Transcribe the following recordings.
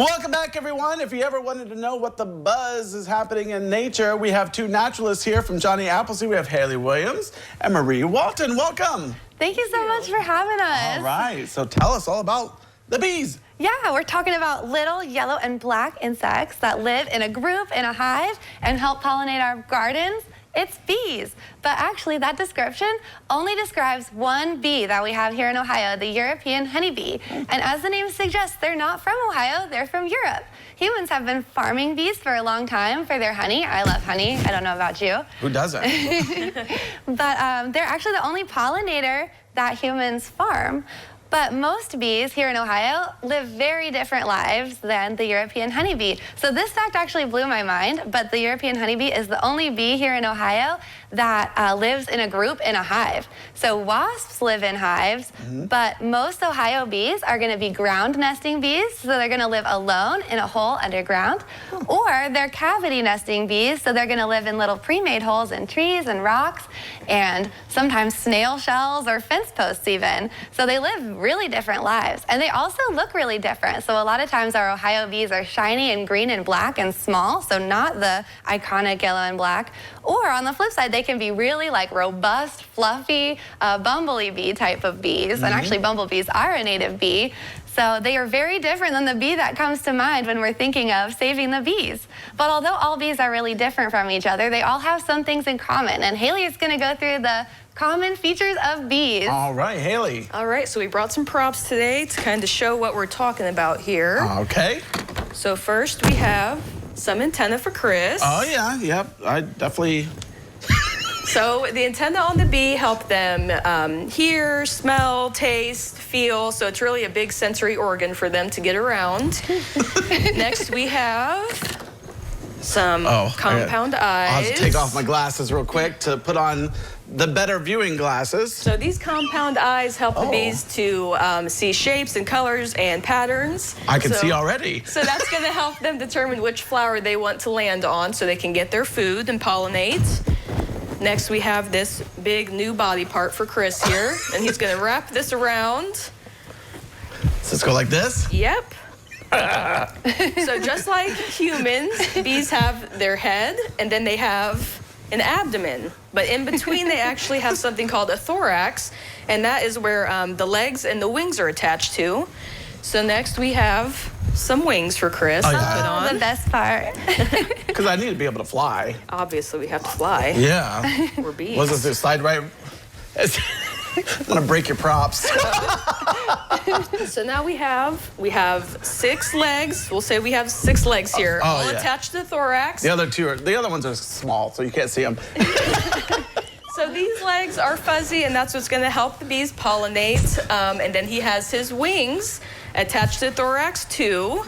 Welcome back, everyone. If you ever wanted to know what the buzz is happening in nature, we have two naturalists here from Johnny Appleseed. We have Haley Williams and Marie Walton. Welcome. Thank you so much for having us. All right, so tell us all about the bees. Yeah, we're talking about little yellow and black insects that live in a group in a hive and help pollinate our gardens. It's bees. But actually, that description only describes one bee that we have here in Ohio, the European honeybee. And as the name suggests, they're not from Ohio, they're from Europe. Humans have been farming bees for a long time for their honey. I love honey. I don't know about you. Who doesn't? But they're actually the only pollinator that humans farm. But most bees here in Ohio live very different lives than the European honeybee. So this fact actually blew my mind, but the European honeybee is the only bee here in Ohio that lives in a group in a hive. So wasps live in hives, but most Ohio bees are gonna be ground nesting bees, so they're gonna live alone in a hole underground, or they're cavity nesting bees, so they're gonna live in little pre-made holes in trees and rocks, and sometimes snail shells or fence posts even. So they live really different lives, and they also look really different. So a lot of times our Ohio bees are shiny and green and black and small, so not the iconic yellow and black. Or on the flip side, they can be really like robust, fluffy, bumblebee bee type of bees. And actually bumblebees are a native bee. So they are very different than the bee that comes to mind when we're thinking of saving the bees. But although all bees are really different from each other, they all have some things in common. And Haley is gonna go through the common features of bees. All right, Haley. All right, so we brought some props today to kind of show what we're talking about here. Okay. So first we have some antenna for Chris. Oh, yeah, yep. I definitely... So the antenna on the bee help them hear, smell, taste, feel. So it's really a big sensory organ for them to get around. Next we have some compound eyes. I'll have to take off my glasses real quick to put on the better viewing glasses. So these compound eyes help the bees to see shapes and colors and patterns. I can see already. So that's going to help them determine which flower they want to land on so they can get their food and pollinate. Next we have this big new body part for Chris here, and he's going to wrap this around. So let's go like this? Yep. So just like humans, bees have their head, and then they have an abdomen. But in between, they actually have something called a thorax, and that is where the legs and the wings are attached to. So next we have some wings for Chris to put on. The best part. Because I need to be able to fly. Obviously, we have to fly. Yeah. We're bees. What's this, slide right? I'm gonna break your props. So now we have 6 legs. We'll say we have 6 legs here, all attached to the thorax. The other ones are small, so you can't see them. So these legs are fuzzy, and that's what's going to help the bees pollinate. And then he has his wings attached to the thorax too,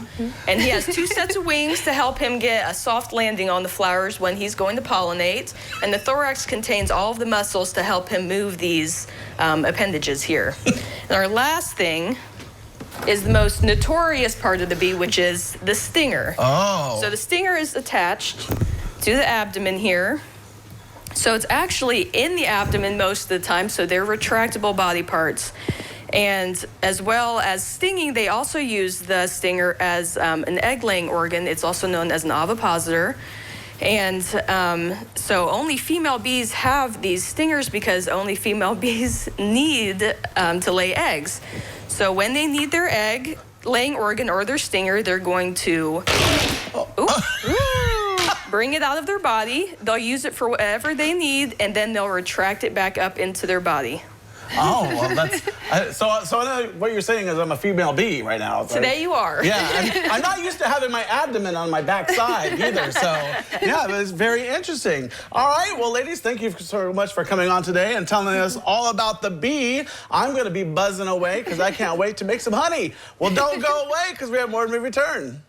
and he has 2 sets of wings to help him get a soft landing on the flowers when he's going to pollinate. And the thorax contains all of the muscles to help him move these appendages here. And our last thing is the most notorious part of the bee, which is the stinger. Oh. So the stinger is attached to the abdomen here. So it's actually in the abdomen most of the time, so they're retractable body parts. And as well as stinging, they also use the stinger as an egg-laying organ. It's also known as an ovipositor. And so only female bees have these stingers because only female bees need to lay eggs. So when they need their egg-laying organ or their stinger, they're going to bring it out of their body. They'll use it for whatever they need, and then they'll retract it back up into their body. Oh, well, that's... So I know what you're saying is I'm a female bee right now. Today you are. Yeah, I'm not used to having my abdomen on my backside either, so yeah, it's very interesting. All right, well, ladies, thank you so much for coming on today and telling us all about the bee. I'm going to be buzzing away because I can't wait to make some honey. Well, don't go away because we have more when we return.